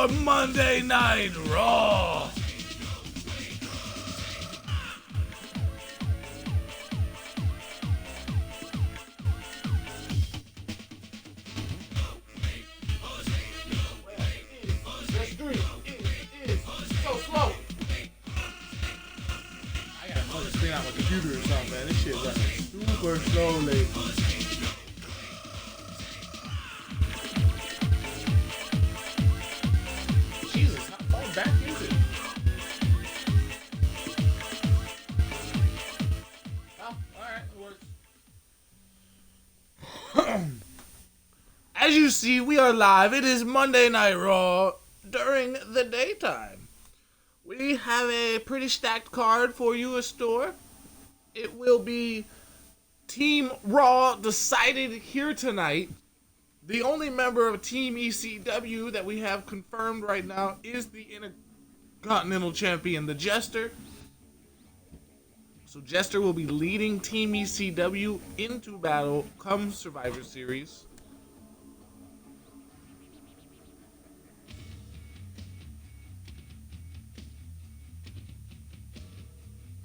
for Monday Night Raw. On my computer or something, man. This shit running super slowly. Jesus, how far back is it? Oh, alright, it works. As you see, we are live. It is Monday Night Raw during the daytime. We have a pretty stacked card for you, a store. It will be Team Raw decided here tonight. The only member of Team ECW that we have confirmed right now is the Intercontinental Champion, the Jester. So Jester will be leading Team ECW into battle come Survivor Series.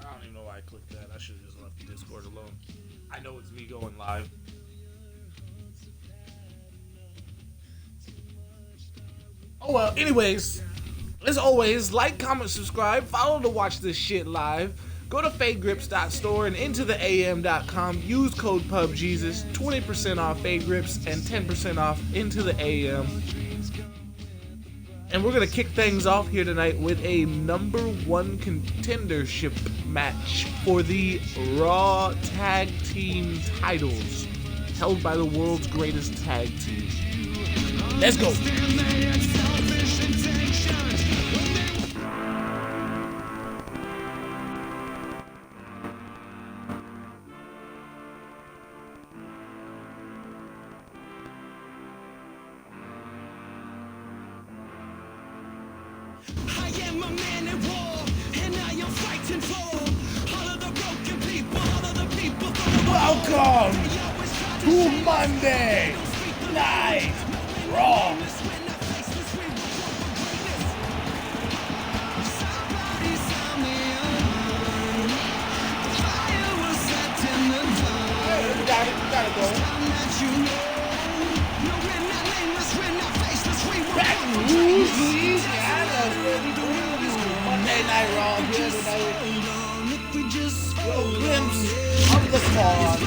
I don't even know why I clicked that. I should have just left the Discord alone. I know it's me going live. Oh well, anyways, as always, like, comment, subscribe, follow to watch this shit live. Go to fadegrips.store and intotheam.com. Use code PubGesus, 20% off Fade Grips and 10% off Into the AM. And we're going to kick things off here tonight with a number one contendership match for the Raw Tag Team titles held by the world's greatest tag team. Let's go. Welcome to Monday Night Raw. Gotta go. Baton Rouge, Louisiana. Monday Night Raw here tonight. Little glimpse of the card.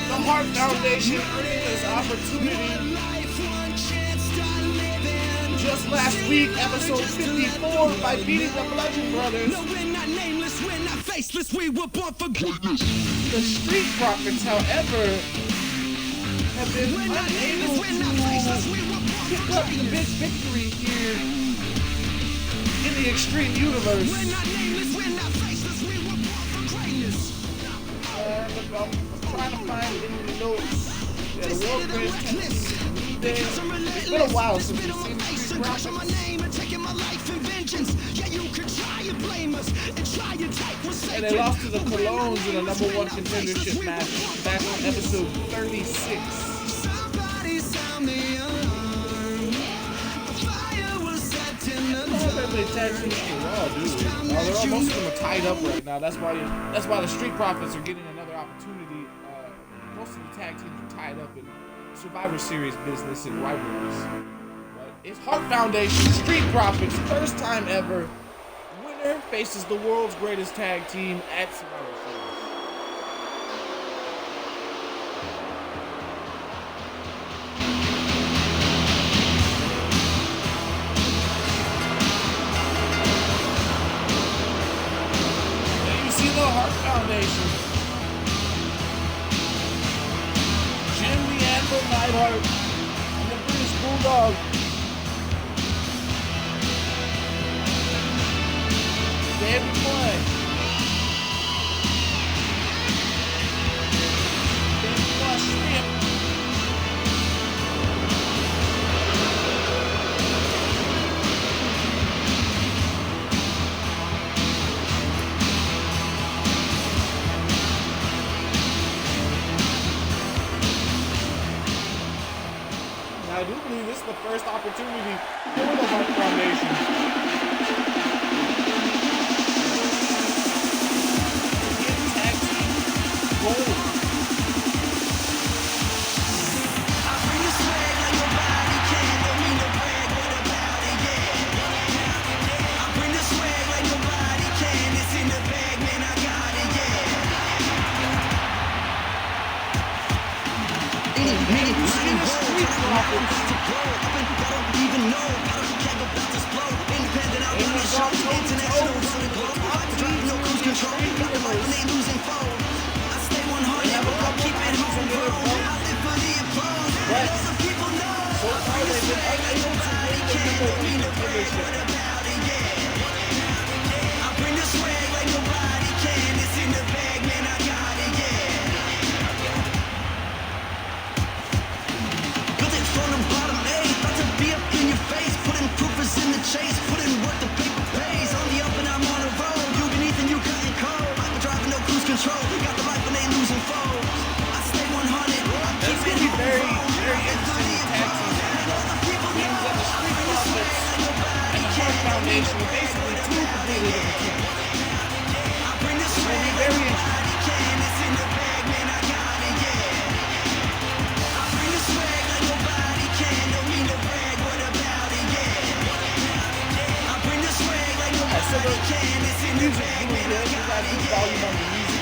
The Heart Foundation earning this opportunity. Just last week, episode 54, by beating the Blazze brothers. The Street Profits, however, have been unable to pick up the big victory here in the Extreme Universe. I'm trying to find in the notes. Yeah, the World Greatest Tag Team. It's been a while since we've seen the Street Profits. And they lost to the Colognes in a number one contendership match back on episode 36. They tag teams for Raw, dude. Most of them are tied up right now. That's why the Street Profits are getting another opportunity. Most of the tag teams are tied up in Survivor Series business and rivalries. But it's Heart Foundation, Street Profits, first time ever. Winner faces the world's greatest tag team at Survivor Series. Foundation. Jim the Anvil Neidhart and the British Bulldog. David Clay. David Clay Smith. do believe this is the first opportunity for the Hart Foundation. Get tag team gold. I bring the swag like nobody can. Don't mean to brag, what about it? Yeah. I bring the swag like nobody can. It's in the bag, man. I got it. Yeah. Any minute, mighty roll. Street profits. I don't even know. Powder keg about to explode. Independent, I'm on the show. International, round the globe. Like the drive, no cruise control. Got the life when they losing foe. I stay 100. I keep it homegrown. I live for the applause. And all the people know. So far, they've been unable to win the number one contendership. I bring the swag like nobody can. It's in the bag, man. I got it, yeah. Built it from the bottom, about to be up in your face. Putting proof is in the chase. Putting work the paper pays. On the up and I'm on the road. You beneath and you cutting cold. Like a driving no cruise control. Got the life when they losing foes. I stay 100. I keep it Very, homegrown. very interesting tag team matchup. Means that the Street Profits and the Hart Foundation are basically two completely different teams. I bring the It's swag going to be like very interesting. nobody can. It's in the bag, man. I got it, yeah. I bring the swag like nobody can. Don't mean to brag, what about it, yeah. I bring the swag like nobody can. It's in the bag, man. I got it, yeah. Volume on the music.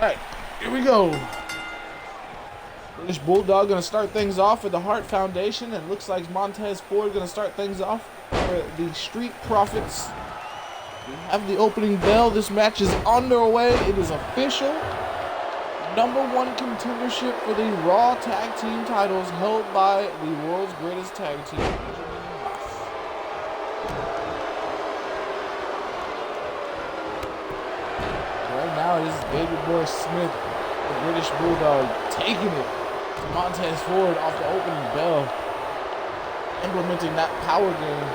Alright, here we go. British Bulldog gonna start things off with the Hart Foundation, and looks like Montez Ford gonna start things off for the Street Profits. We have the opening bell. This match is underway. It is official. Number one contendership for the Raw Tag Team titles held by the world's greatest tag team. Right now it is David Boy Smith, the British Bulldog, taking it to Montez Ford off the opening bell, implementing that power game.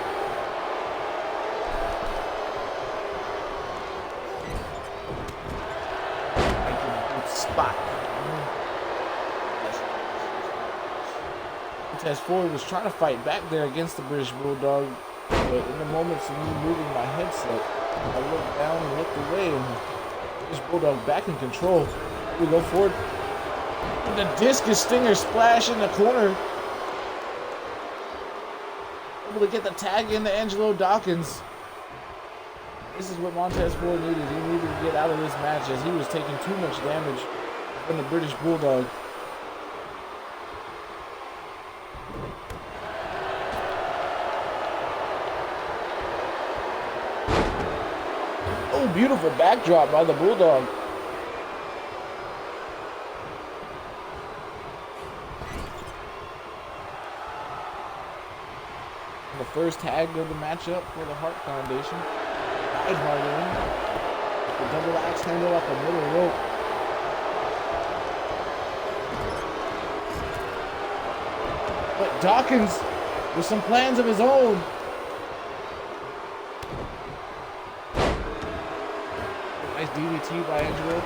Spot. Montez Ford was trying to fight back there against the British Bulldog, but in the moments of me moving my headset, I looked down and looked away, and British Bulldog back in control. Here we go forward. And the discus stinger splash in the corner. Able to get the tag into Angelo Dawkins. This is what Montez Ford needed. He needed to get out of this match as he was taking too much damage from the British Bulldog. Oh, beautiful backdrop by the Bulldog. The first tag of the matchup for the Hart Foundation. Hart in. The double axe handle at the middle rope. But Dawkins with some plans of his own. Nice DDT by Angelo.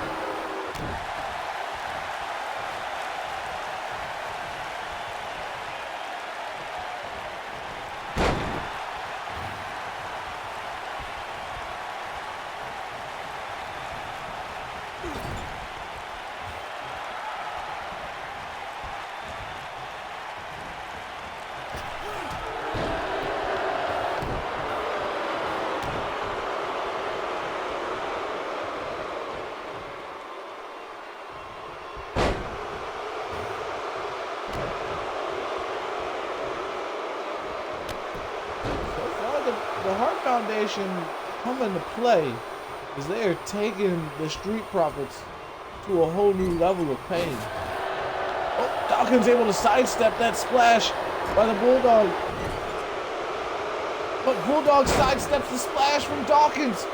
The Hart Foundation come into play is they are taking the Street Profits to a whole new level of pain. Oh, Dawkins able to sidestep that splash by the Bulldog. But Bulldog sidesteps the splash from Dawkins.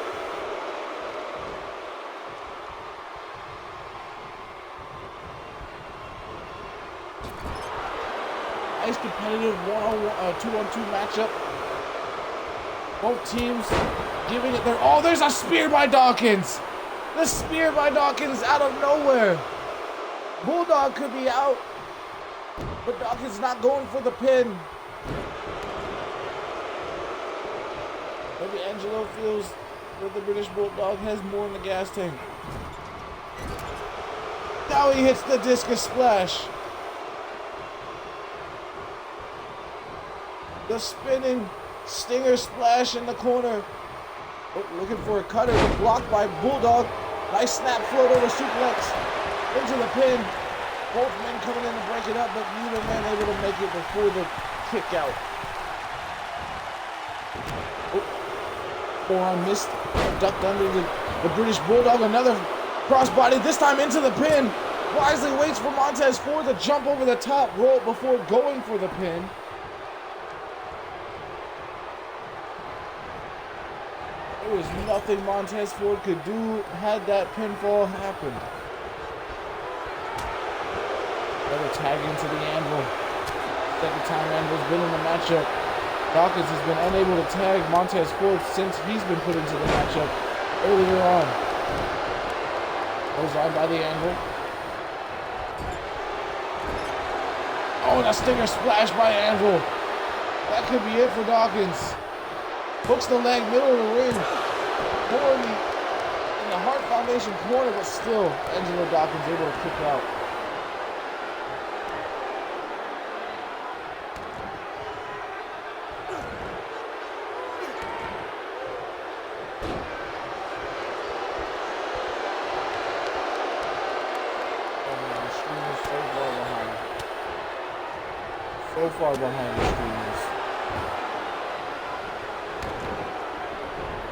Nice competitive 2-on-2 matchup. Both teams giving it their all. There's a spear by Dawkins. The spear by Dawkins out of nowhere. Bulldog could be out, but Dawkins not going for the pin. Maybe Angelo feels that the British Bulldog has more in the gas tank. Now he hits the discus splash. The spinning stinger splash in the corner. Oh, looking for a cutter, blocked by Bulldog. Nice snap float over suplex into the pin. Both men coming in to break it up, but neither man able to make it before the kick out. Oh, forearm missed, ducked under the British Bulldog. Another crossbody, this time into the pin. Wisely waits for Montez Ford to jump over the top rope before going for the pin. There was nothing Montez Ford could do had that pinfall happened. Another tag into the Anvil. Second time Anvil's been in the matchup. Dawkins has been unable to tag Montez Ford since he's been put into the matchup earlier on. Goes on by the Anvil. Oh, and a stinger splash by Anvil. That could be it for Dawkins. Hooks the leg, middle of the ring. More in the Hart Foundation corner, but still, Angelo Dawkins able to kick out. So far behind the screens.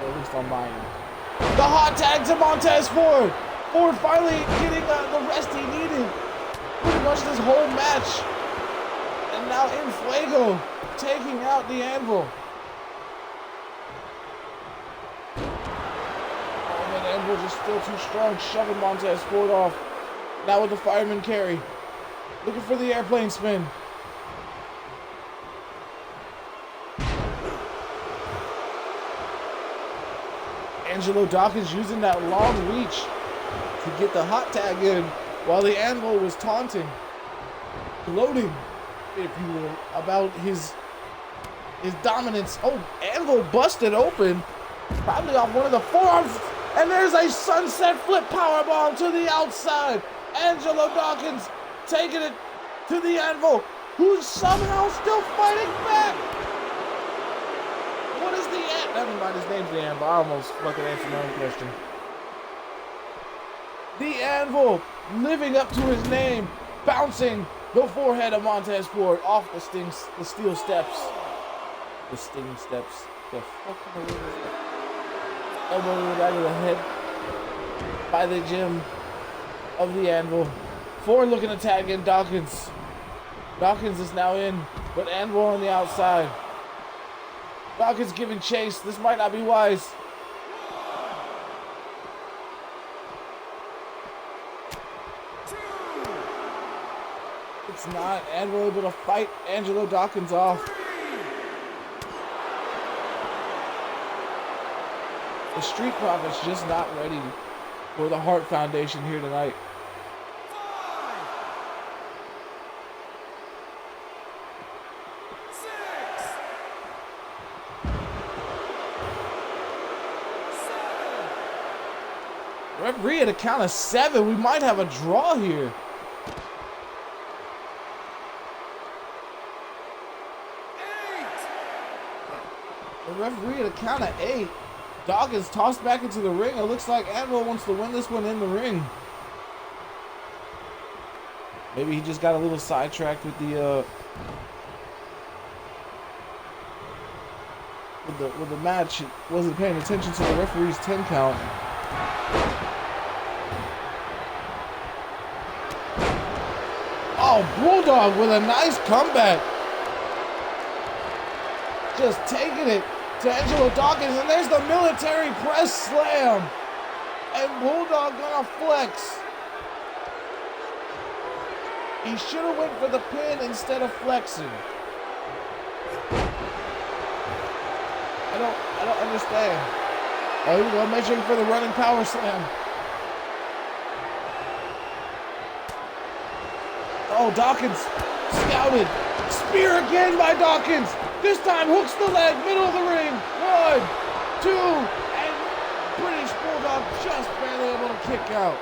Or at least on mine. The hot tag to Montez Ford. Ford finally getting the rest he needed. Pretty much this whole match. And now in Fuego taking out the Anvil. Oh, but Anvil just still too strong, shoving Montez Ford off. Now with the fireman carry. Looking for the airplane spin. Angelo Dawkins using that long reach to get the hot tag in while the Anvil was taunting, gloating, if you will, about his dominance. Oh, Anvil busted open, probably off one of the forearms, and there's a sunset flip powerbomb to the outside. Angelo Dawkins taking it to the Anvil, who's somehow still fighting back. What is the Anvil? Never mind, his name's the Anvil. I almost fucking answered my own question. The Anvil living up to his name, bouncing the forehead of Montez Ford off the steel steps. The sting steps. The fucking elbow to the back of the head by the gym of the Anvil. Ford looking to tag in Dawkins. Dawkins is now in, but Anvil on the outside. Dawkins giving chase. This might not be wise. It's not. Anvil able to fight Angelo Dawkins off. The Street Profits just not ready for the Hart Foundation here tonight. Referee at a count of 7. We might have a draw here. The referee at a count of 8. Dawkins tossed back into the ring. It looks like Anvil wants to win this one in the ring. Maybe he just got a little sidetracked with the match. Wasn't paying attention to the referee's 10 count. Oh, Bulldog with a nice comeback. Just taking it to Angelo Dawkins, and there's the military press slam. And Bulldog gonna flex. He should have went for the pin instead of flexing. I don't understand. Oh, here we go, measuring for the running power slam. Oh, Dawkins scouted. Spear again by Dawkins. This time hooks the leg, middle of the ring. 1, 2, and British Bulldog just barely able to kick out.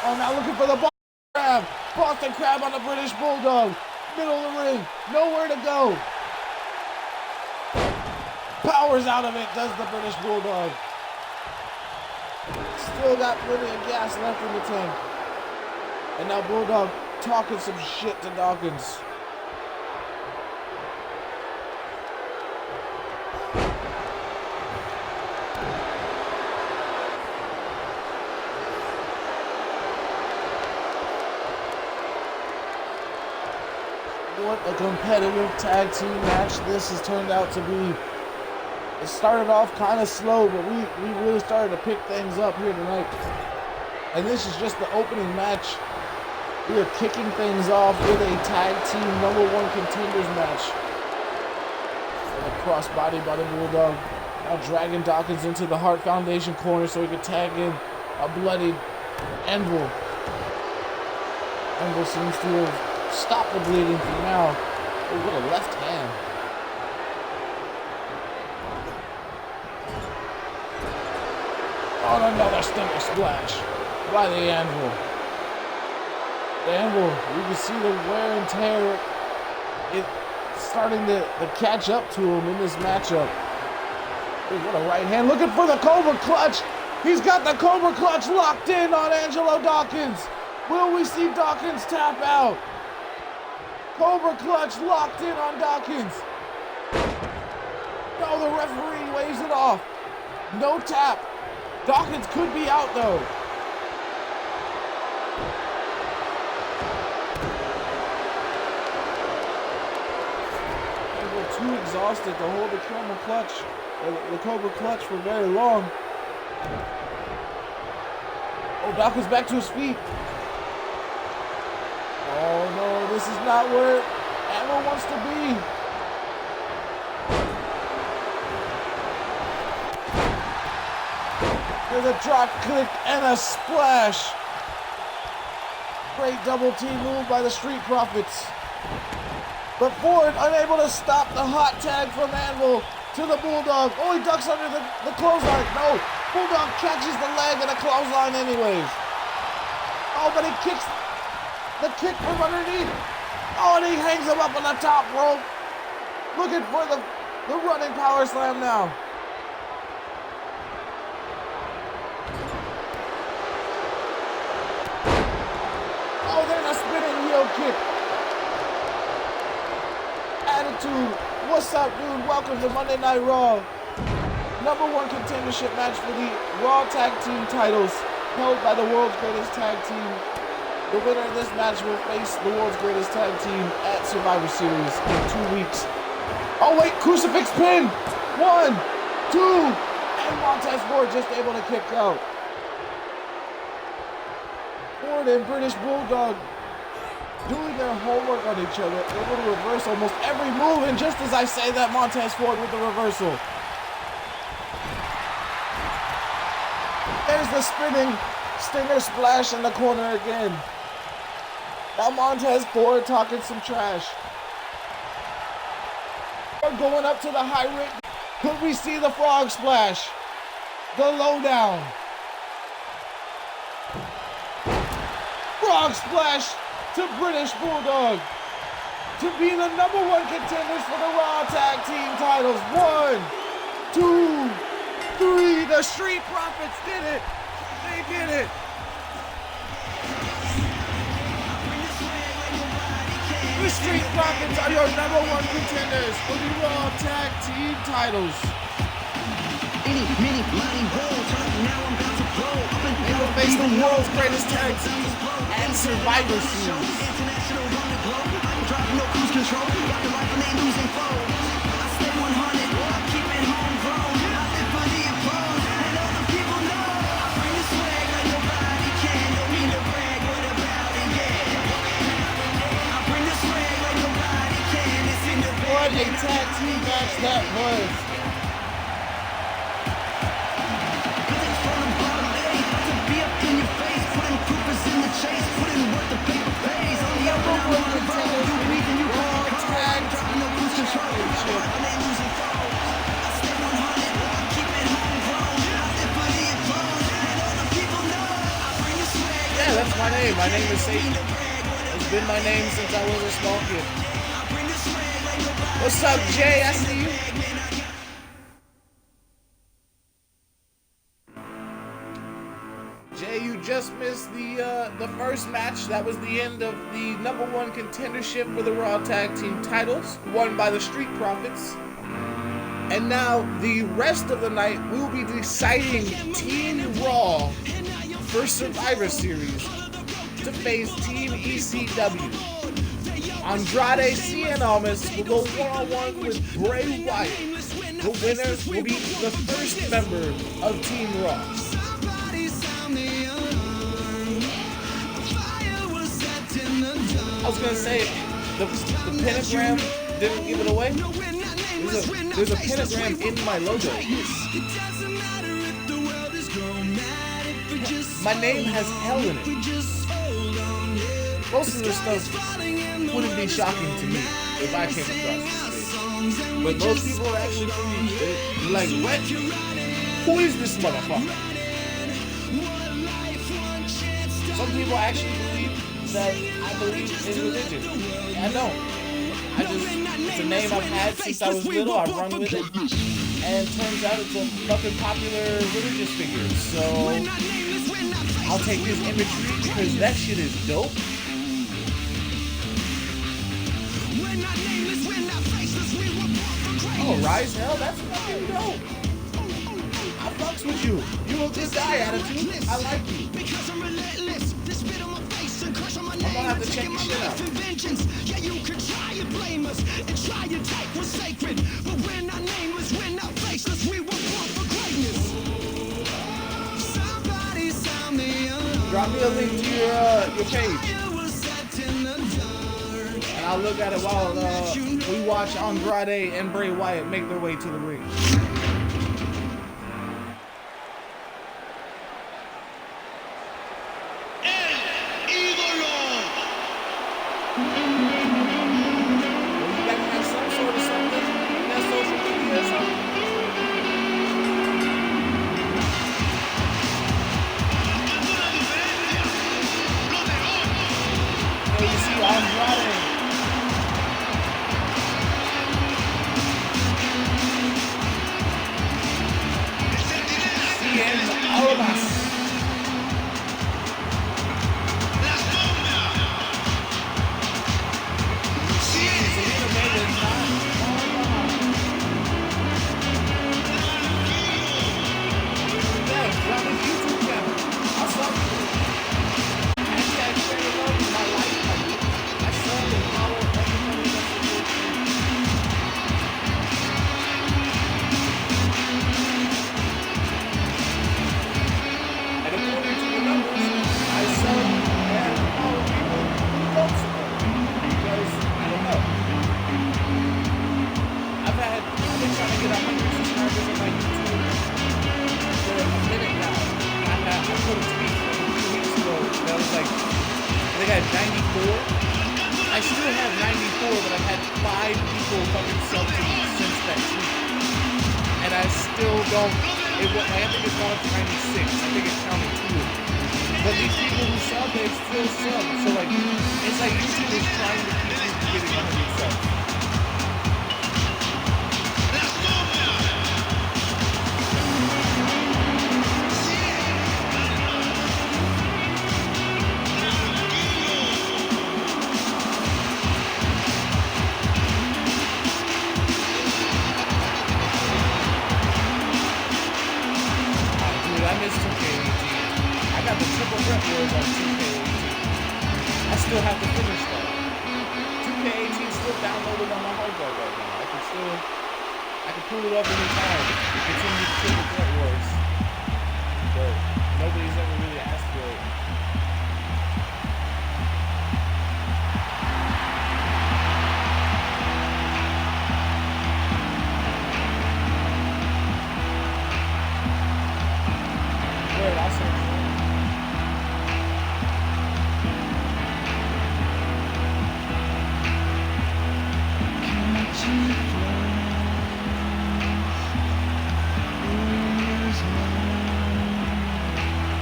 Oh, now looking for the Boston Crab. Boston Crab on the British Bulldog. Middle of the ring, nowhere to go. Powers out of it, does the British Bulldog. Still got plenty of gas left in the tank. And now Bulldog talking some shit to Dawkins. What a competitive tag team match this has turned out to be. It started off kind of slow, but we really started to pick things up here tonight. And this is just the opening match. We are kicking things off with a tag team #1 contenders match. With a crossbody by the Bulldog. Now dragging Dawkins into the Hart Foundation corner so he can tag in a bloodied Anvil. Anvil seems to have stopped the bleeding for now. Oh, what a left hand. On another stinger splash by the Anvil. The Anvil, you can see the wear and tear. It's starting to catch up to him in this matchup. Hey, what a right hand. Looking for the Cobra Clutch. He's got the Cobra Clutch locked in on Angelo Dawkins. Will we see Dawkins tap out? Cobra Clutch locked in on Dawkins. No, the referee waves it off. No tap. Dawkins could be out though. Anvil too exhausted to hold the Cobra Clutch, the Cobra Clutch for very long. Oh, Dawkins back to his feet. Oh no, this is not where Anvil wants to be. There's a drop kick and a splash. Great double team move by the Street Profits. But Ford unable to stop the hot tag from Anvil to the Bulldog. Oh, he ducks under the clothesline. No, Bulldog catches the leg and a clothesline anyways. Oh, but he kicks the kick from underneath. Oh, and he hangs him up on the top rope. Looking for the running power slam now. Oh, there's a spinning heel kick. Attitude. What's up, dude? Welcome to Monday Night Raw. #1 contendership match for the Raw Tag Team titles held by the world's greatest tag team. The winner of this match will face the world's greatest tag team at Survivor Series in 2 weeks. Oh wait, crucifix pin! 1, 2, and Montez Ford just able to kick out. Ford and British Bulldog doing their homework on each other, able to reverse almost every move, and just as I say that, Montez Ford with the reversal. There's the spinning stinger splash in the corner again. Now Montez Ford talking some trash. We're going up to the high ring. Could we see the frog splash? The lowdown. Frog splash to British Bulldog to be the #1 contenders for the Raw Tag Team titles. 1, 2, 3. The Street Profits did it. They did it. The Street Profits are your #1 contenders for the Raw Tag Team titles. They will face the world's greatest tag team and Survivor Series. name. My name is Satan. It's been my name since I was a small kid. What's up, Jay? I see you. Jay, you just missed the first match. That was the end of the #1 contendership for the Raw Tag Team titles, won by the Street Profits. And now, the rest of the night, we will be deciding Team Raw for Survivor Series to face Team ECW. Andrade Cien Almas will go one-on-one with Bray Wyatt. The winner will be the first member of Team Raw. I was gonna say, the pentagram didn't give it away. There's a pentagram in my logo. My name has hell in it. Most of this stuff wouldn't be shocking to me if I came across this. But most people actually believe it. They're like, what? Who is this motherfucker? Some people actually believe that I believe in religion. I don't. It's a name I've had since I was little. I run with it. And it turns out it's a fucking popular religious figure. So I'll take his imagery because that shit is dope. Oh, Rise Hell? That's fucking dope. I fucks with you. You a good guy, attitude. I like you. I'm gonna have to check your shit out. Yeah, you could try and blame us and try and take what's sacred. But we're not nameless, we're not faceless, we were born for greatness. Drop me a link to your page. And I'll look at it while we watch Andrade and Bray Wyatt make their way to the ring.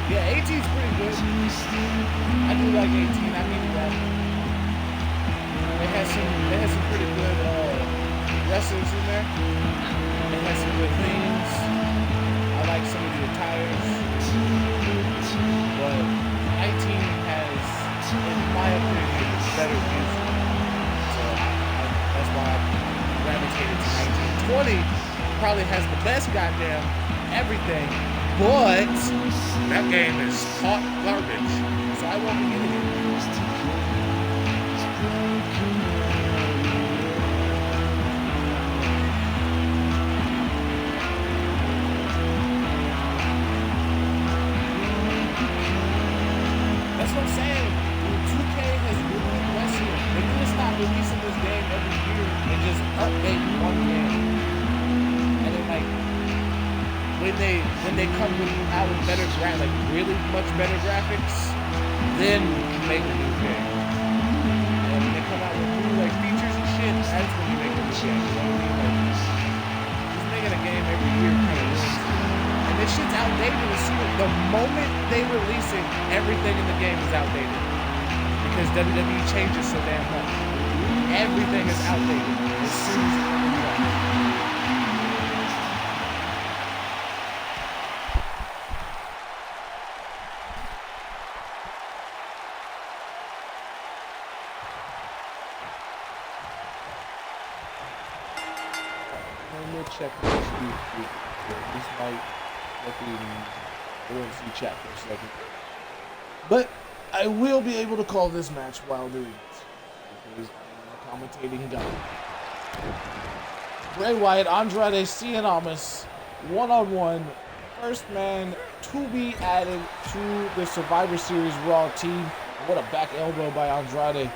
Yeah, 18's pretty good. I do like 18. I mean that. They had some pretty good wrestlers in there. They had some good themes. I like some of the attires. But 19 has, in my opinion, better music. So that's why I gravitated to 19. 20 probably has the best goddamn everything, but that game is hot garbage. So I won't be getting it. That's what I'm saying. 2K has really wrestling. They need to stop releasing this game every year and just update one game. And then like when they come out with better like really much better graphics, then make a new game. And when they come out with new like features and shit, that's when you make a new game. You know what I mean? Like, just making a game every year kind of ruins it. And this shit's outdated as soon. The moment they release it, everything in the game is outdated. Because WWE changes so damn much. Everything is outdated as soon as it comes out. Check this might let the OMC chat for a second. But I will be able to call this match while doing it. Because I'm a commentating guy. Bray Wyatt, Andrade Cien, one-on-one. First man to be added to the Survivor Series Raw team. What a back elbow by Andrade.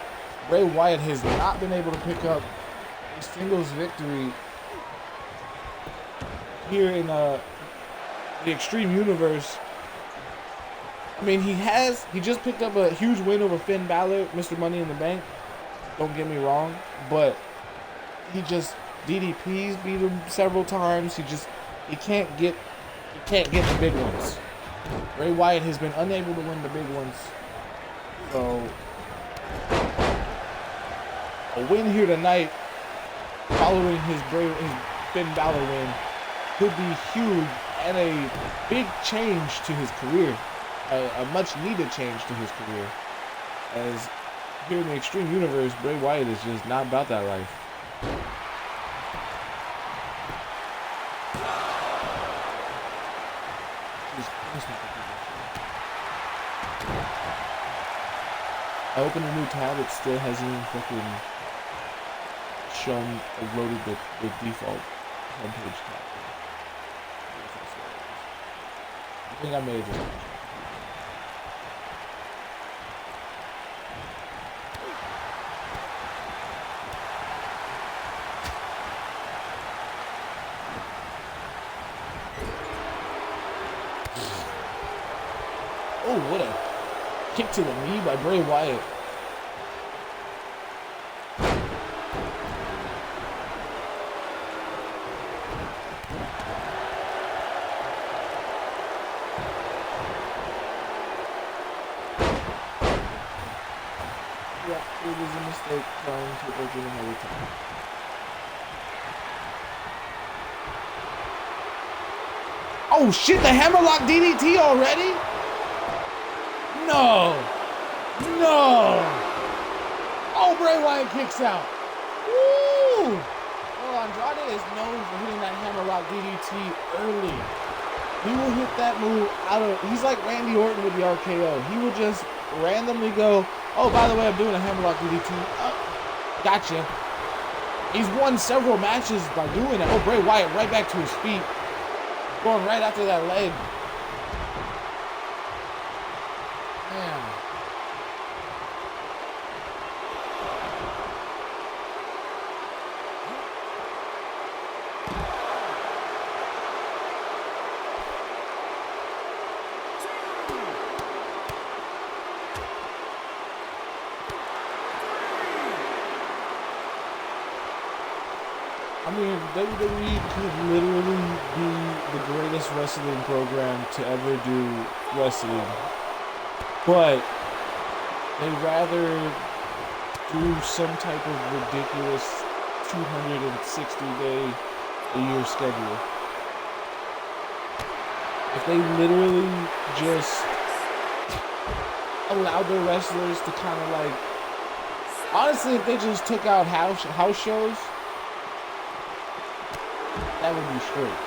Bray Wyatt has not been able to pick up a singles victory here in the Extreme Universe. I mean, he just picked up a huge win over Finn Balor, Mr. Money in the Bank. Don't get me wrong, but he just DDPs beat him several times. He can't get the big ones. Bray Wyatt has been unable to win the big ones. So a win here tonight, following his Finn Balor win, could be huge and a big change to his career, a much needed change to his career, as here in the Extreme Universe, Bray Wyatt is just not about that life. I opened a new tab, it still hasn't even fucking shown or loaded the default homepage tab. I think I may have just... Oh, what a kick to the knee by Bray Wyatt. Yeah, it was a mistake trying to open another time. Oh shit, the hammerlock DDT already? No! No! Oh, Bray Wyatt kicks out. Woo! Well, Andrade is known for hitting that hammerlock DDT early. He will hit that move out of... He's like Randy Orton with the RKO. He will just randomly go, oh, by the way, I'm doing a hammerlock DDT. Gotcha. He's won several matches by doing that. Oh, Bray Wyatt right back to his feet. Going right after that leg. Man. mean, WWE could literally be the greatest wrestling program to ever do wrestling, but they'd rather do some type of ridiculous 260-day-a-year schedule. If they literally just allowed their wrestlers to kind of like, honestly, if they just took out house shows, that would be straight.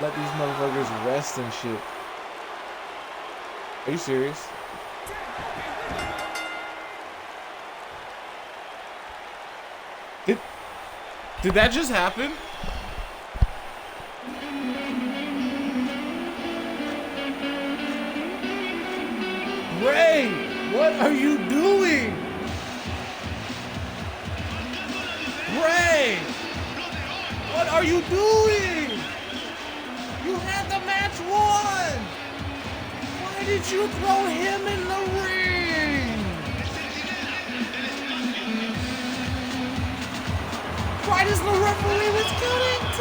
Let these motherfuckers rest and shit. Are you serious? Did that just happen? Ray, what are you doing? Ray, what are you doing? You had the match won. Why did you throw him in the ring? Why does the referee was counting 10?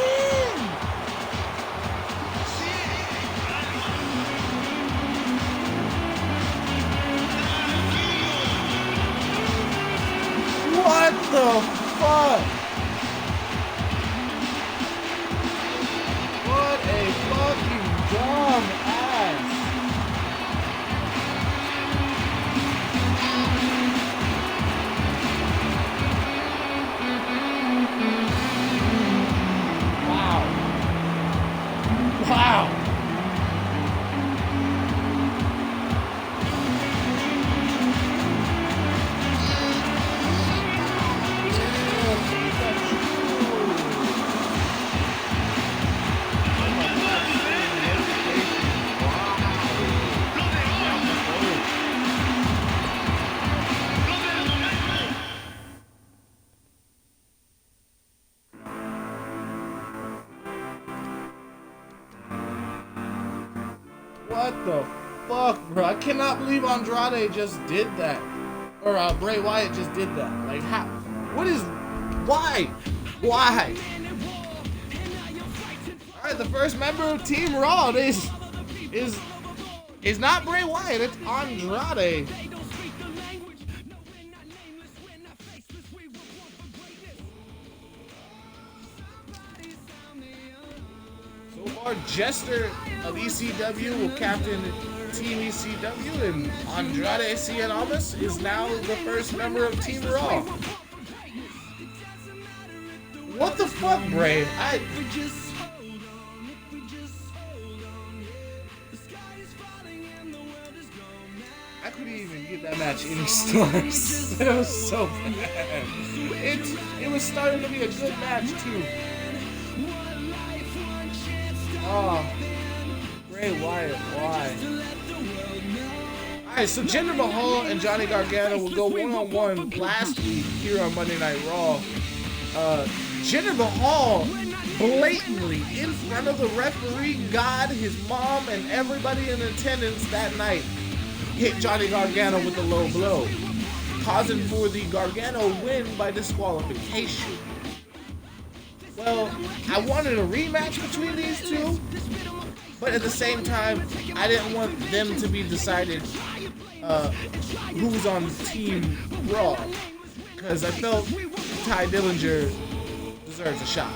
What the fuck? What a fucking dumb ass. Wow. Wow. What the fuck, bro? I cannot believe Andrade just did that. Or Bray Wyatt just did that. Like, how? What is? Why? Why? Alright, the first member of Team Raw is not Bray Wyatt, it's Andrade. So far, Jester of ECW will captain Team ECW, and Andrade Cien Almas is now the first member of Team Raw. What the fuck, Bray? I couldn't even give that match any stars. It was so bad. It was starting to be a good match too. Oh, Bray Wyatt, why? Alright, so Jinder Mahal and Johnny Gargano will go one-on-one last week here on Monday Night Raw. Jinder Mahal blatantly in front of the referee, God, his mom, and everybody in attendance that night hit Johnny Gargano with a low blow, causing for the Gargano win by disqualification. Well, I wanted a rematch between these two, but at the same time, I didn't want them to be decided who was on Team Raw, because I felt Ty Dillinger deserves a shot.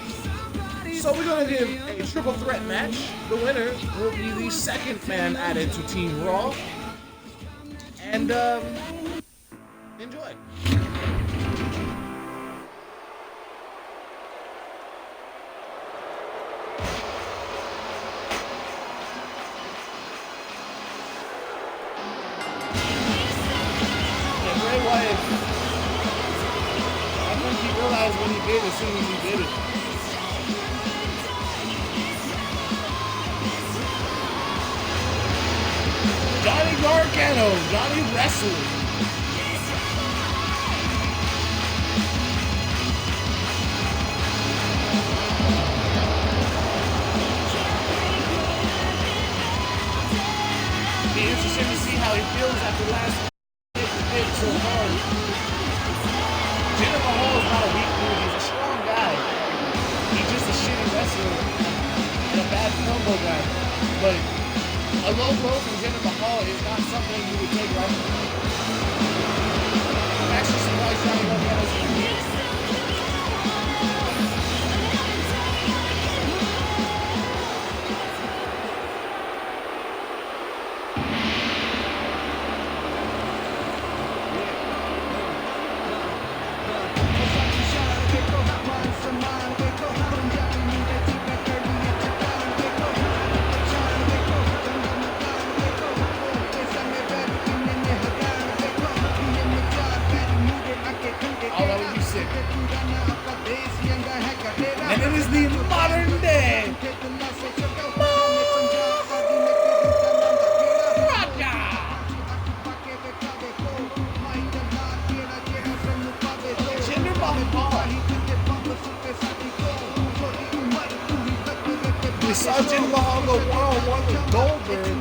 So we're going to give a triple threat match. The winner will be the second man added to Team Raw. And, enjoy. When he did, as soon as he did it. Johnny Gargano, Johnny wrestling. Be interesting to see how combo guy. But a low blow from Jinder Mahal is not something you would take lightly. I'm actually surprised Johnny Gargano's in here. Oh, that would be sick. And it is the modern day Jinder Mahal. We saw Jinder Mahal go one-on-one with Goldberg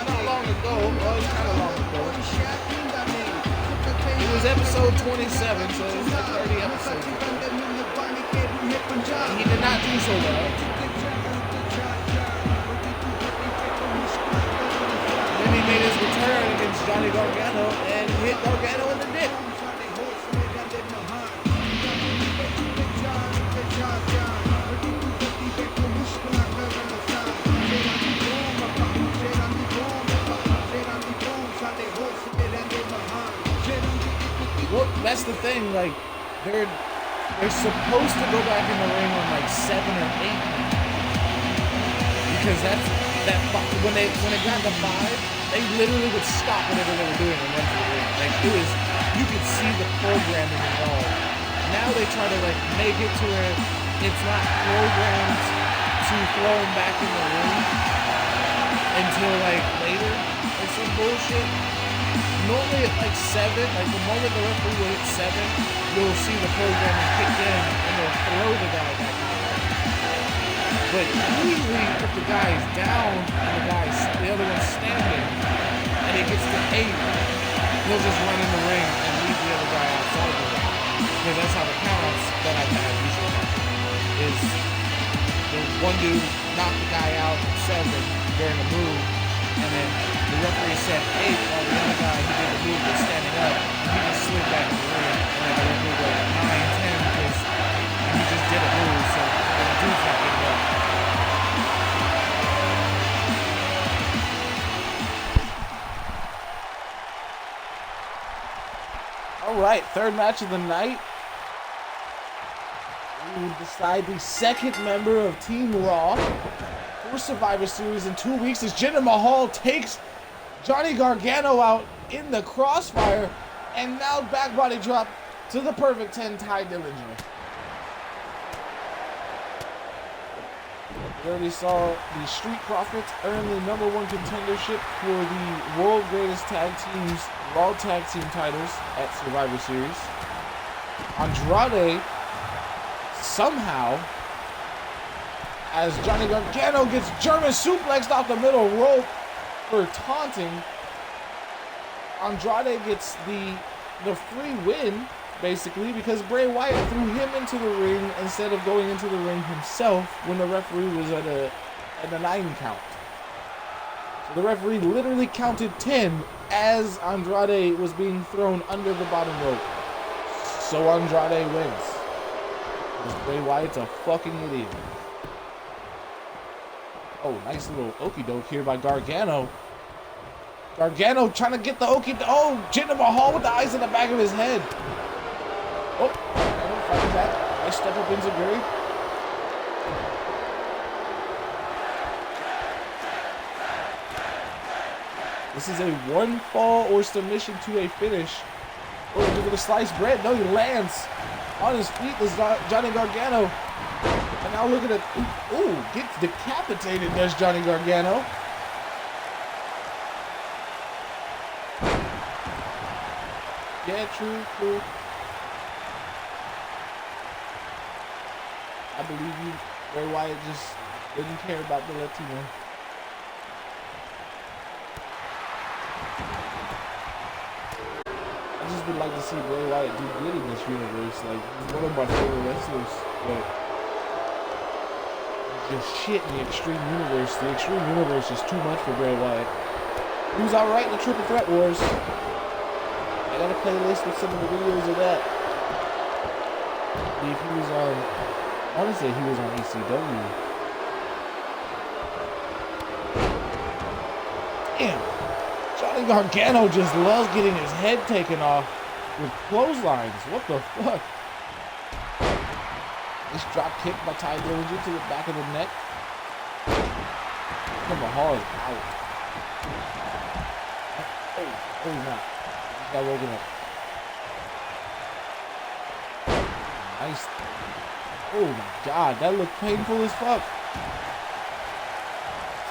not long ago. Well, it's kind of long ago. It was episode 27, so it was like 30 episodes ago. And he did not do so well. Then he made his return against Johnny Gargano and hit Gargano in the dick. Well, that's the thing, like, they're supposed to go back in the ring on like 7 or 8 because when it got to 5, they literally would stop whatever they were doing and run to the ring. Like, you could see the programming involved. Now they try to like make it to where it's not programmed to throw them back in the ring until like later or some bullshit. Normally at like 7, like the moment the referee will hit 7, you'll see the programming kick in and they'll throw the guy back in the ring. But usually if the guy is down and the other one's standing and it gets to 8, he'll just run in the ring and leave the other guy outside the ring. Because that's how the countouts that I've had usually happen. Is the one dude knocked the guy out at 7 during a move, and then the referee said 8 while the other guy who did the move was standing up, and he just slid back in the ring, and then the referee goes 9, 10 because he just did a move, so the dude's not getting up. Alright, third match of the night. We decide the second member of Team Raw for Survivor Series in 2 weeks as Jinder Mahal takes Johnny Gargano out in the crossfire, and now back body drop to the perfect 10 Ty Dillinger. We already saw the Street Profits earn the #1 contendership for the World Greatest Tag Teams Raw Tag Team titles at Survivor Series. Andrade somehow, as Johnny Gargano gets German suplexed off the middle rope for taunting, Andrade gets the free win, basically, because Bray Wyatt threw him into the ring instead of going into the ring himself when the referee was at a 9 count. So the referee literally counted 10 as Andrade was being thrown under the bottom rope. So Andrade wins. Because Bray Wyatt's a fucking idiot. Oh, nice little okie doke here by Gargano. Gargano trying to get the okie doke. Oh, Jinder Mahal with the eyes in the back of his head. Oh, fighting back. Nice step up enziguri. This is a 1 fall or submission to a finish. Oh, look at the sliced bread. No, he lands on his feet. Is Johnny Gargano. And now look at it. Ooh, gets decapitated, does Johnny Gargano. Yeah, true. I believe you. Bray Wyatt just didn't care about the Latino. I just would like to see Bray Wyatt do good in this universe. Like, he's one of my favorite wrestlers, but just shit in the Extreme Universe. The Extreme Universe is too much for Bray Wyatt. He was alright in the Triple Threat Wars. I got a playlist with some of the videos of that. If he was on, I want to say he was on ECW. Damn. Johnny Gargano just loves getting his head taken off with clotheslines. What the fuck? This drop kick by Ty Dillinger to the back of the neck. Mahal is out. Oh, he's not. He's got woken up. Nice. Oh my god, that looked painful as fuck.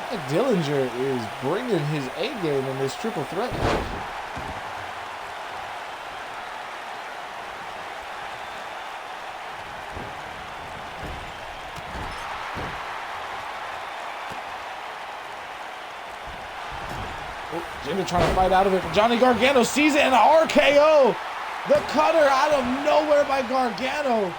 Ty Dillinger is bringing his A game in this triple threat match. Jinder trying to fight out of it, but Johnny Gargano sees it and an RKO. The cutter out of nowhere by Gargano.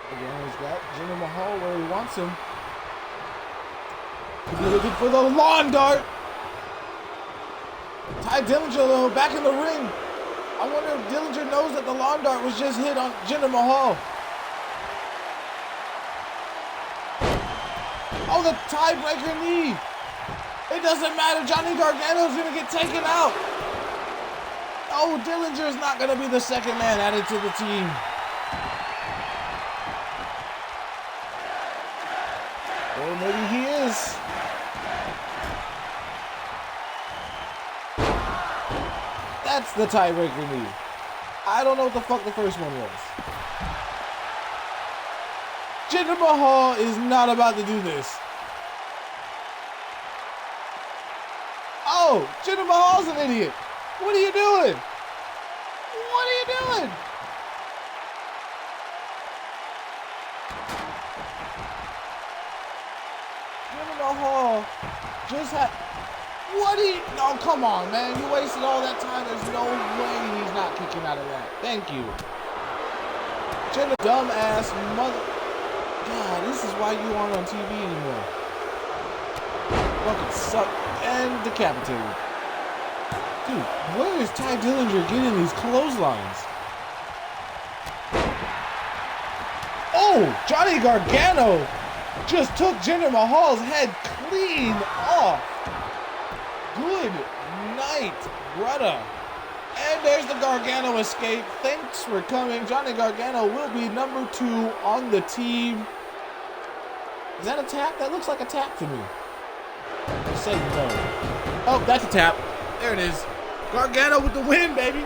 Again, he's got Jinder Mahal where he wants him. He'll be looking for the lawn dart. Ty Dillinger though, back in the ring. I wonder if Dillinger knows that the lawn dart was just hit on Jinder Mahal. Oh, the tiebreaker knee. It doesn't matter. Johnny Gargano's gonna get taken out. Oh, Dillinger is not going to be the second man added to the team. Or maybe he is. That's the tiebreaker knee. I don't know what the fuck the first one was. Jinder Mahal is not about to do this. Oh, Jinder Mahal's an idiot. What are you doing? What are you doing? Jinder Mahal just had... What are you... No, come on, man. You wasted all that time. There's no way he's not kicking out of that. Thank you. Jinder, dumbass mother... God, this is why you aren't on TV anymore. Fucking suck and decapitated. Dude, where is Ty Dillinger getting these clotheslines? Oh, Johnny Gargano just took Jinder Mahal's head clean off. Good night, brother. And there's the Gargano escape. Thanks for coming. Johnny Gargano will be number 2 on the team. Is that a tap? That looks like a tap to me. I say no. Oh, that's a tap. There it is. Gargano with the win, baby.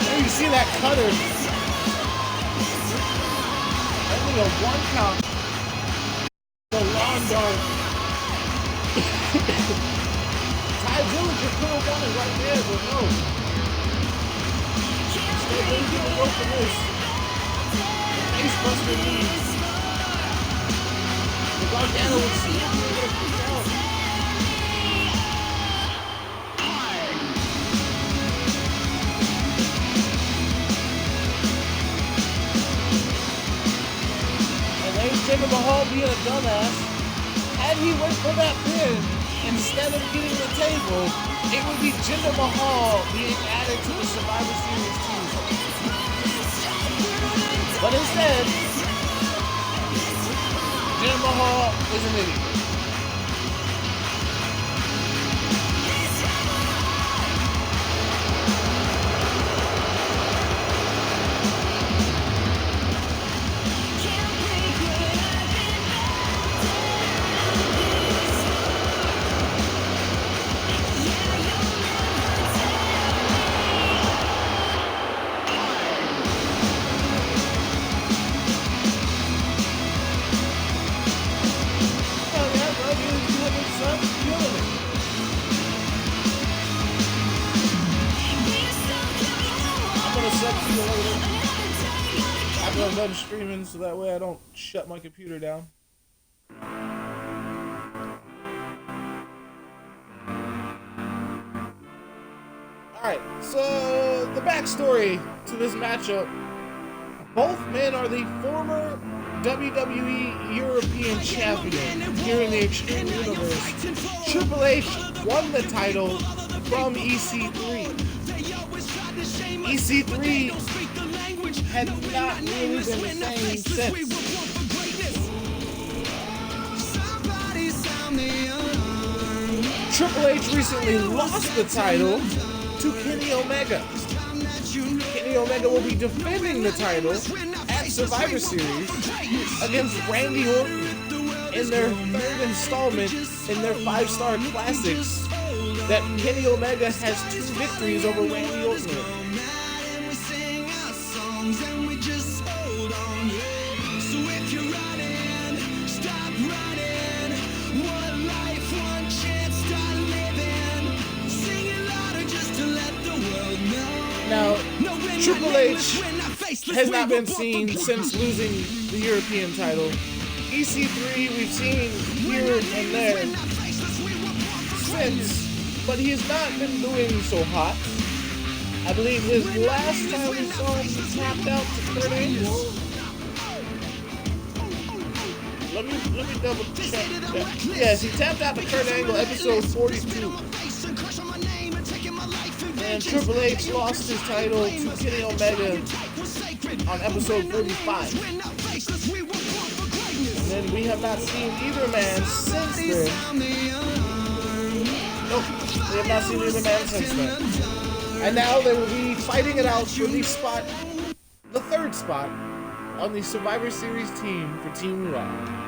And you see that cutter. Only a 1 count. The lawn dart. Ty Dillinger could have won it right there, but no. Instead, they didn't go for this. Facebuster knees. The Gargano would see him do it himself. And there's Jinder Mahal being a dumbass. Had he went for that pin, instead of getting the table, it would be Jinder Mahal being added to the Survivor Series team. But instead, Jinder Mahal is an idiot. See you later. After I'm done streaming, so that way I don't shut my computer down. Alright, so the backstory to this matchup. Both men are the former WWE European Champion here in the Extreme Universe. Triple H won the title from EC3. EC3 had not really been the same since. Triple H recently lost the title to Kenny Omega. Kenny Omega will be defending the title at Survivor Series against Randy Orton in their third installment in their 5-star classics that Kenny Omega has 2 victories over Randy Orton. Now, Triple H has not been seen since losing the European title. EC3 we've seen here and there since, but he has not been doing so hot. I believe his last time we saw him, he tapped out to Kurt Angle. Let me double check that. Yes, he tapped out to Kurt Angle, episode 42. And Triple H lost his title to Kenny Omega on episode 45. And then we have not seen either man since then. Nope, we have not seen either man since then. And now they will be fighting it out for the spot, the third spot, on the Survivor Series team for Team Raw.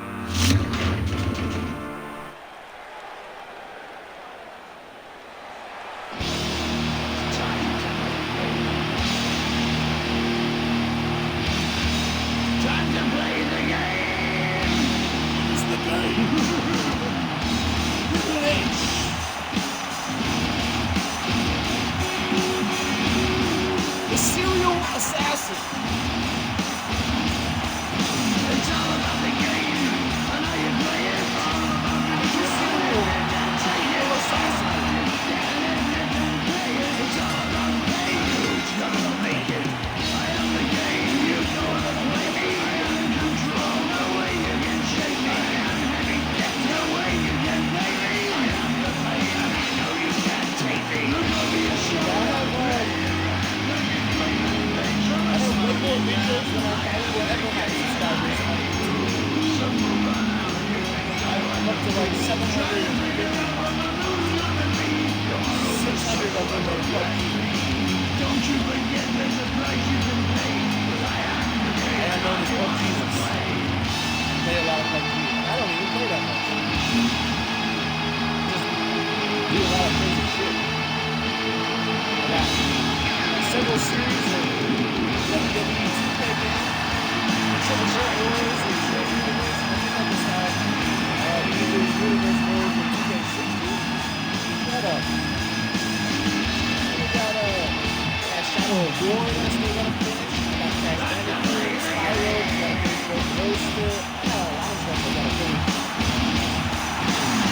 The serial assassin. It's all about the game. I know you play it. It's all about the serial assassin. It's all about the game. Who's gonna make it? I am the game. You gonna play me. I am in control. No way you can shake me. I am heavy debt. No way you can play me. I am the pain. I know you can't take me. Look over your shoulder. I have way more videos than I will ever have subscribers on YouTube. I'm up to like 750, 600 of them are PubGesus. Don't you forget there's a price you can pay. I am known as PubGesus. I play a lot of PubG. I don't even play that much. Just do a lot of crazy shit. I got several series of WWE 2K games, some of the Warriors and Extreme Universe, and then I just have either Universe Wars or 2K16. Shut up. We got Shadow of War that's we gotta finish. I got Crash Bandicoot, Spyro, we gotta finish both of those still. I got a lot of stuff we gotta finish.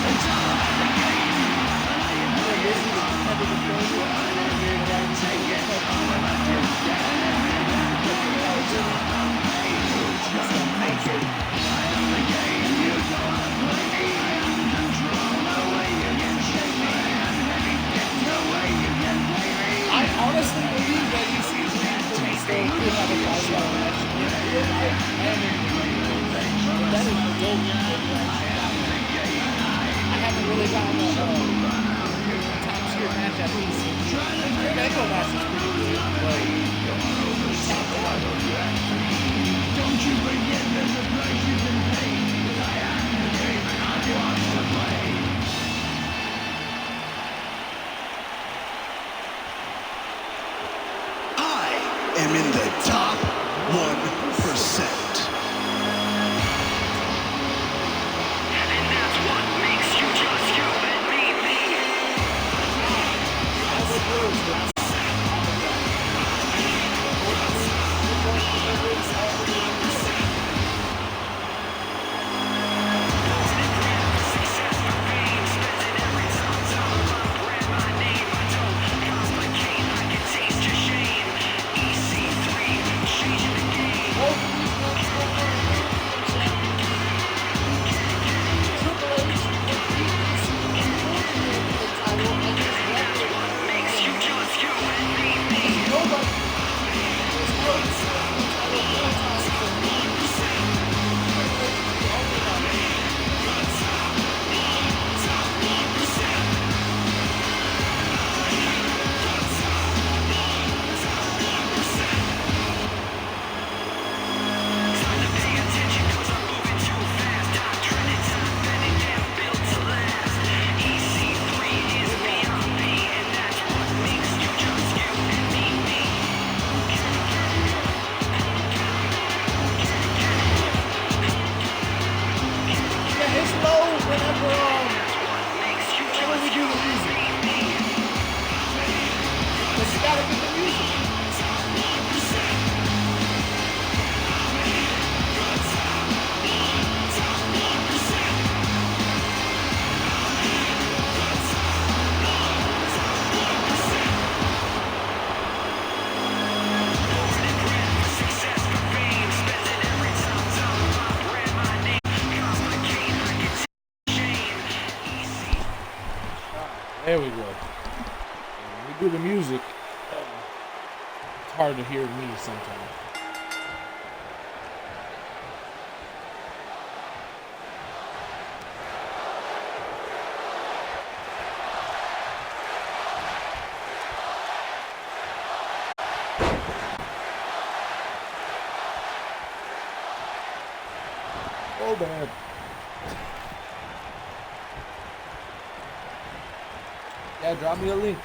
It's all about the game. I'm busy with competitive games. I honestly believe that EC3 could still have a 5-star match in real life and in but that is the dope. I haven't really gotten a top tier match at EC3. The Echo match is pretty good, but don't you forget there's a price you can pay. I am the game and I want to play. I am in the top 1%. And that's what makes you just you and me. There we go. When we do the music, it's hard to hear me sometimes. Oh, bad. Yeah, drop me a link.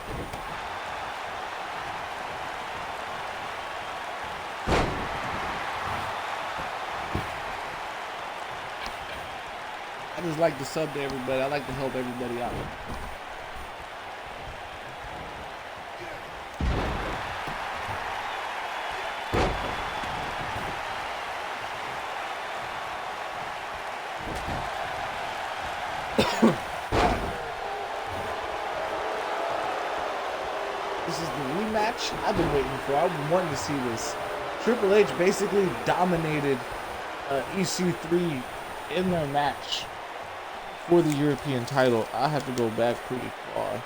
I just like to sub to everybody. I like to help everybody out. This is the rematch I've been waiting for. I've been wanting to see this. Triple H basically dominated EC3 in their match for the European title. I have to go back pretty far.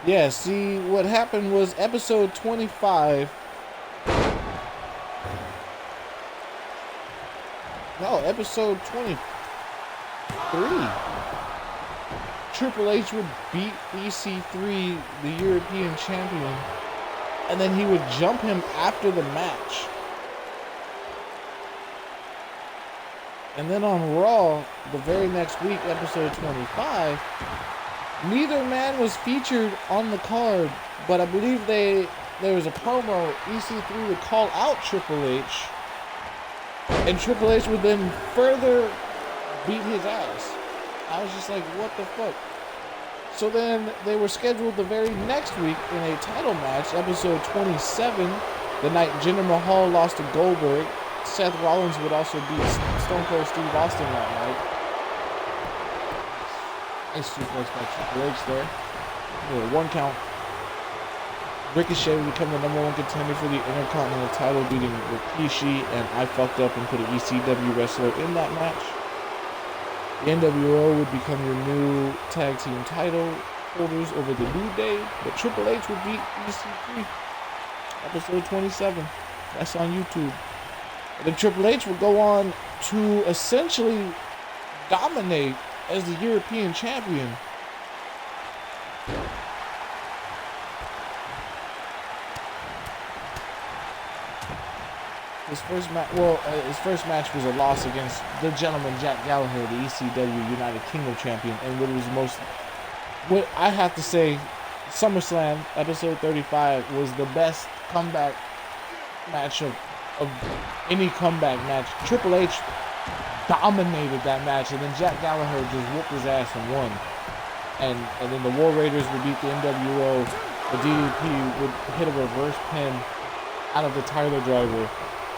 Yeah, see, what happened was episode 25. No, episode 23. Triple H would beat EC3, the European champion, and then he would jump him after the match. And then on Raw, the very next week, episode 25, neither man was featured on the card, but I believe there was a promo. EC3 would call out Triple H, and Triple H would then further beat his ass. I was just like, what the fuck? So then they were scheduled the very next week in a title match, episode 27, the night Jinder Mahal lost to Goldberg. Seth Rollins would also beat Stone Cold Steve Austin that night. Nice suplex by Triple H there. One count. Ricochet would become the #1 contender for the Intercontinental title, beating Rikishi, and I fucked up and put an ECW wrestler in that match. The NWO would become your new tag team title holders over the New Day, but Triple H would beat EC3. Episode 27. That's on YouTube. And then Triple H would go on to essentially dominate as the European champion. His first match was a loss against the gentleman Jack Gallagher, the ECW United Kingdom champion, and what I have to say, SummerSlam episode 35 was the best comeback match of any comeback match. Triple H dominated that match, and then Jack Gallagher just whooped his ass and won. And then the War Raiders would beat the NWO. The DDP would hit a reverse pin out of the Tyler Driver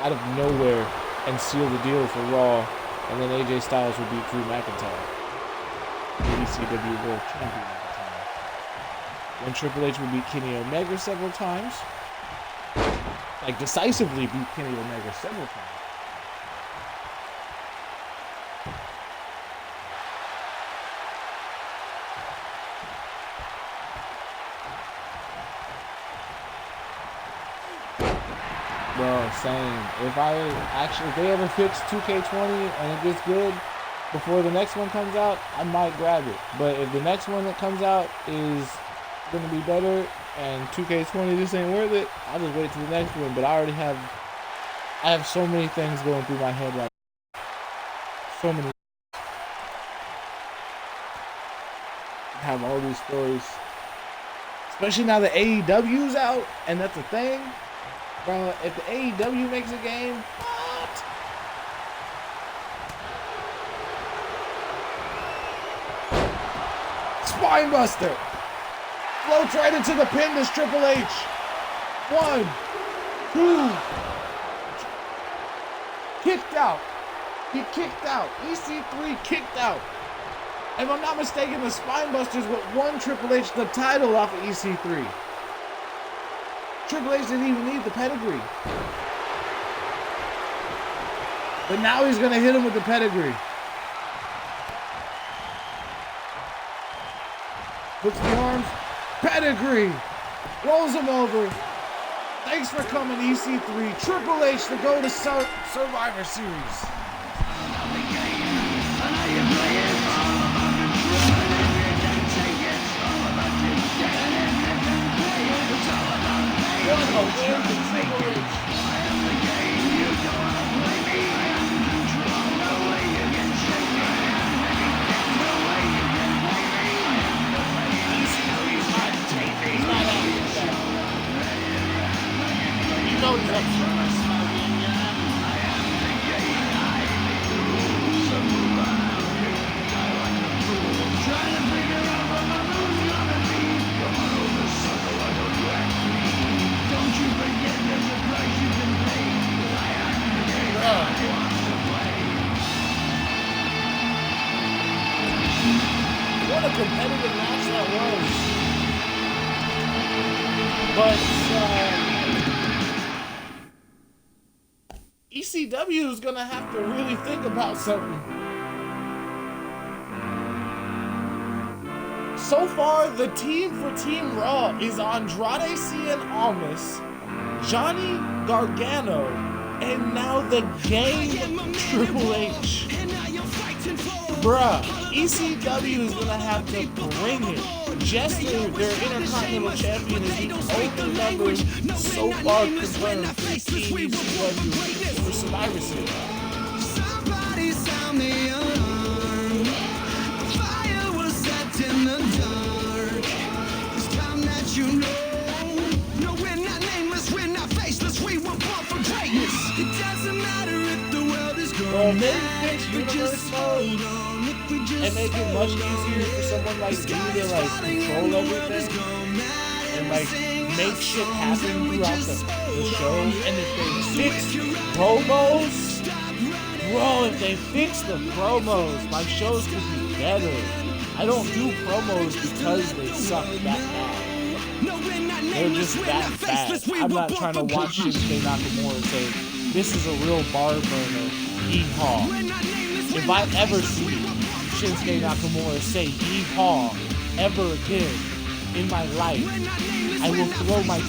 out of nowhere and seal the deal for Raw. And then AJ Styles would beat Drew McIntyre, the ECW World Champion at the time. Then Triple H would beat Kenny Omega several times. Like, decisively beat Kenny Omega several times. Bro, same. If they ever fix 2K20 and it gets good before the next one comes out, I might grab it. But if the next one that comes out is gonna be better and 2K20 just ain't worth it, I'll just wait till the next one. But I have so many things going through my head right now. So many. I have all these stories. Especially now that AEW's out and that's a thing. Bro, if the AEW makes a game, what? Spinebuster! Floats right into the pin to Triple H. 1, 2. Kicked out. He kicked out. EC3 kicked out. If I'm not mistaken, the Spinebusters would won Triple H the title off of EC3. Triple H didn't even need the pedigree. But now he's going to hit him with the pedigree. Hooks the arms. Pedigree. Rolls him over. Thanks for coming, EC3. Triple H to go to Survivor Series. What a win for Triple H. You know he's upset. What a competitive match that was. But ECW is going to have to really think about something. So far, the team for Team Raw is Andrade Cien Almas, Johnny Gargano, and now the Game Triple H. Bruh, ECW is gonna have to bring it. Jester, their Intercontinental Champion, is the only member so far confirmed for Team ECW for Survivor Series. Somebody sound the alarm. The fire was set in the dark. It's time that you know. No, we're not nameless, we're not faceless, we were born for greatness. It doesn't matter if the world is Bro, going maybe mad. fix We universe just hold mode on. If we just and make it much easier for someone like you to like control everything and like make shit happen throughout the shows. And if they fix promos, bro, if they fix the promos, my shows could be better. I don't do promos because they suck that bad. They're just that bad. I'm not trying to watch Shinsuke Nakamura say, this is a real bar burner, hee-haw. If I ever see Shinsuke Nakamura say hee-haw ever again in my life, I will throw my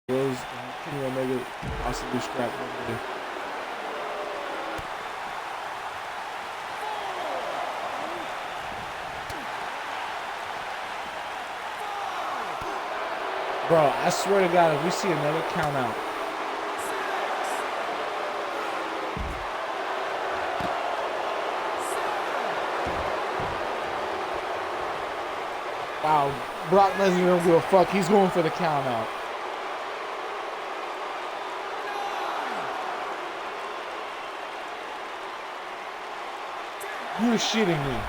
Blazze and Kenny Omega possibly scrap one day. Bro, I swear to God, if we see another count out. Wow, Brock Lesnar don't give a fuck. He's going for the count out. You're shitting me.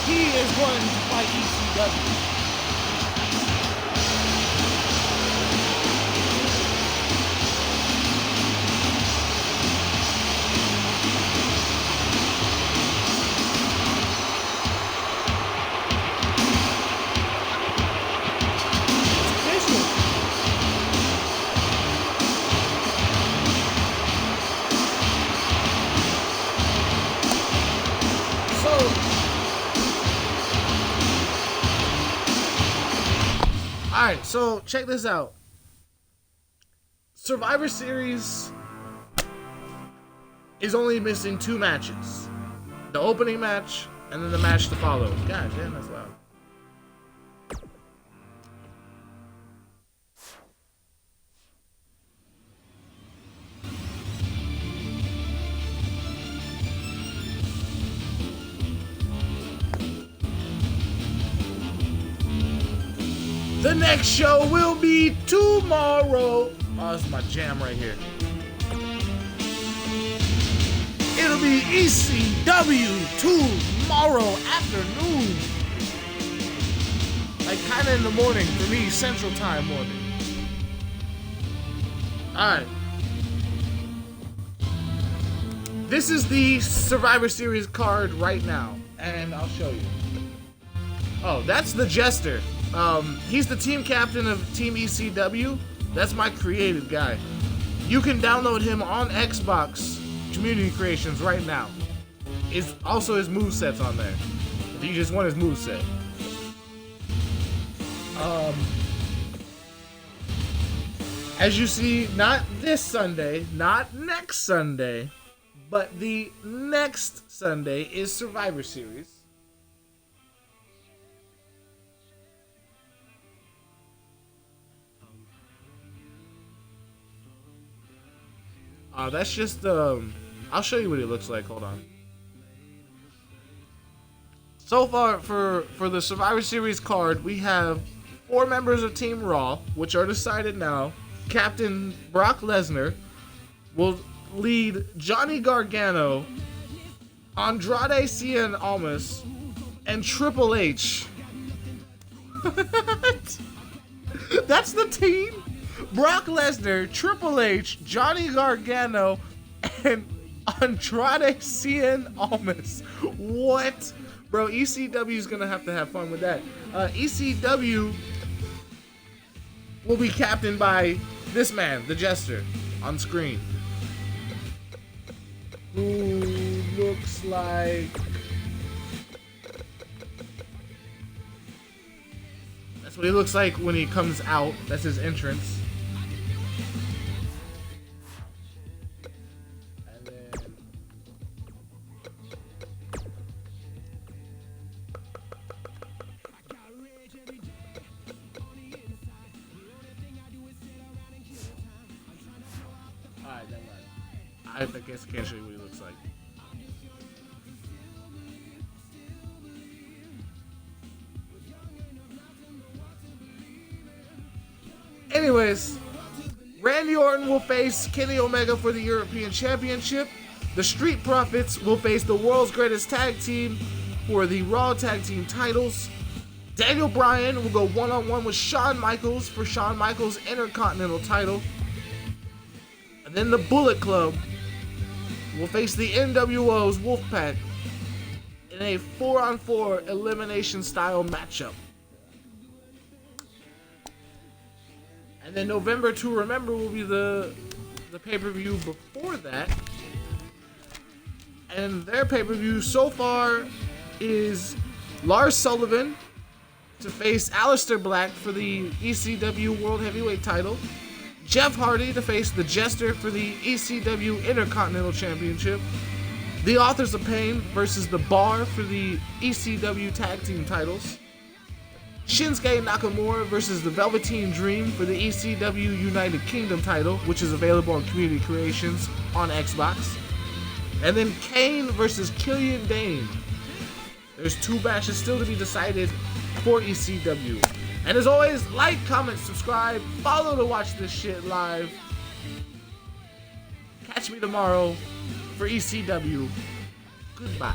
He is going to fight ECW. Alright, so check this out. Survivor Series is only missing 2 matches. The opening match and then the match to follow. God damn, that's loud. The next show will be tomorrow. Oh, this is my jam right here. It'll be ECW tomorrow afternoon. Like kind of in the morning for me, Central Time morning. Alright. This is the Survivor Series card right now. And I'll show you. Oh, that's the Jester. He's the team captain of Team ECW. That's my creative guy. You can download him on Xbox Community Creations right now. It's also his moveset's on there. If you just want his moveset. As you see, not this Sunday, not next Sunday, but the next Sunday is Survivor Series. That's just, I'll show you what it looks like, hold on. So far, for the Survivor Series card, we have 4 members of Team Raw, which are decided now. Captain Brock Lesnar will lead Johnny Gargano, Andrade Cien Almas, and Triple H. What? That's the team? Brock Lesnar, Triple H, Johnny Gargano, and Andrade Cien Almas. What? Bro, ECW is going to have fun with that. ECW will be captained by this man, the Jester, on screen. Who looks like... That's what he looks like when he comes out. That's his entrance. I guess I can't show you what he looks like. Anyways, Randy Orton will face Kenny Omega for the European Championship. The Street Profits will face the World's Greatest Tag Team for the Raw Tag Team titles. Daniel Bryan will go one-on-one with Shawn Michaels for Shawn Michaels' Intercontinental title. And then the Bullet Club will face the NWO's Wolfpack in a 4-on-4 elimination style matchup. And then November to Remember will be the pay-per-view before that. And their pay-per-view so far is Lars Sullivan to face Aleister Black for the ECW World Heavyweight title. Jeff Hardy to face the Jester for the ECW Intercontinental Championship. The Authors of Pain versus The Bar for the ECW Tag Team titles. Shinsuke Nakamura versus the Velveteen Dream for the ECW United Kingdom title, which is available on Community Creations on Xbox. And then Kane versus Killian Dane. There's 2 matches still to be decided for ECW. And as always, like, comment, subscribe, follow to watch this shit live. Catch me tomorrow for ECW. Goodbye.